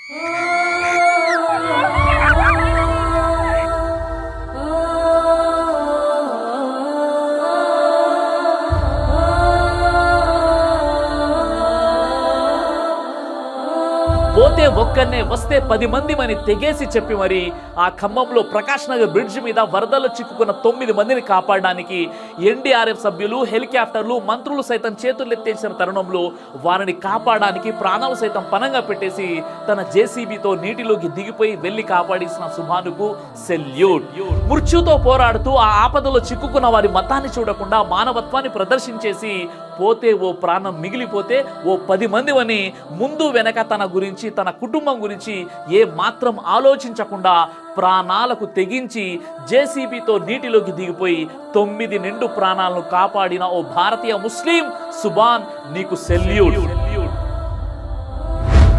పోతే ఒక్కనే వస్తే 10 మంది అని తెగేసి చెప్పి మరి ఆ ఖమ్మంలో ప్రకాష్ నగర్ బ్రిడ్జ్ మీద వరదల్లో చిక్కుకున్న 9 మందిని కాపాడడానికి ఎన్డీఆర్ఎఫ్ సభ్యులు, హెలికాప్టర్లు, మంత్రులు సైతం చేతులెత్తేసిన తరుణంలో వారిని కాపాడడానికి ప్రాణాలు సైతం పణంగా పెట్టేసి తన జేసీబీతో నీటిలోకి దిగిపోయి వెళ్లి కాపాడేసిన సుభానుకు సెల్యూట్. మృత్యుతో పోరాడుతూ ఆ ఆపదలో చిక్కుకున్న వారి మతాన్ని చూడకుండా మానవత్వాన్ని ప్రదర్శించేసి పోతే ఓ ప్రాణం మిగిలిపోతే ఓ 10 మంది అని ముందు వెనక తన గురించి, తన కుటుంబం గురించి ఏ మాత్రం ఆలోచించకుండా ప్రాణాలకు తెగించి జేసీబీతో నీటిలోకి దిగిపోయి 9 నిండు ప్రాణాలను కాపాడిన ఓ భారతీయ ముస్లిం సుభాన్, నీకు సెల్యూట్.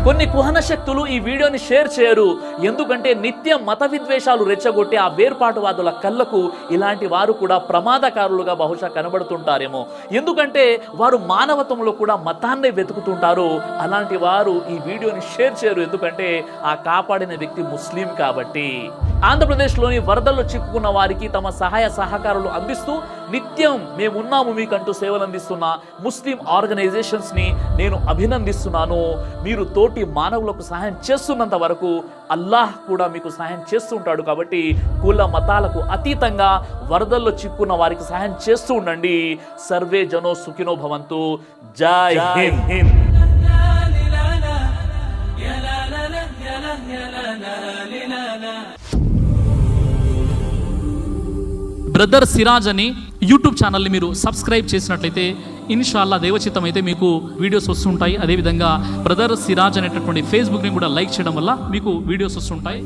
కొన్ని కుహన శక్తులు ఈ వీడియోని షేర్ చేయరు, ఎందుకంటే నిత్యం మత విద్వేషాలు రెచ్చగొట్టే ఆ వేర్పాటువాదుల కళ్ళకు ఇలాంటి వారు కూడా ప్రమాదకారులుగా బహుశా కనబడుతుంటారేమో. ఎందుకంటే వారు మానవత్వంలో కూడా మతాన్నే వెతుకుతుంటారు. అలాంటి వారు ఈ వీడియోని షేర్ చేయరు, ఎందుకంటే ఆ కాపాడిన వ్యక్తి ముస్లిం కాబట్టి. ఆంధ్రప్రదేశ్లోని వరదల్లో చిక్కుకున్న వారికి తమ సహాయ సహకారాలు అందిస్తూ నిత్యం మేమున్నాము మీకంటూ సేవలు అందిస్తున్న ముస్లిం ఆర్గనైజేషన్స్ని నేను అభినందిస్తున్నాను. మీరు తోటి మానవులకు సహాయం చేస్తున్నంత వరకు అల్లాహ్ కూడా మీకు సహాయం చేస్తుంటాడు. కాబట్టి కుల మతాలకు అతీతంగా వరదల్లో చిక్కున్న వారికి సహాయం చేస్తూ ఉండండి. సర్వే జనో సుఖినో భవంతు. జై హింద్. బ్రదర్ సిరాజ్ అని యూట్యూబ్ ఛానల్ని మీరు సబ్స్క్రైబ్ చేసినట్లయితే ఇన్షాల్లా దేవచిత్తం అయితే మీకు వీడియోస్ వస్తుంటాయి. అదేవిధంగా బ్రదర్ సిరాజ్ అనేటటువంటి ఫేస్బుక్ని కూడా లైక్ చేయడం వల్ల మీకు వీడియోస్ వస్తుంటాయి.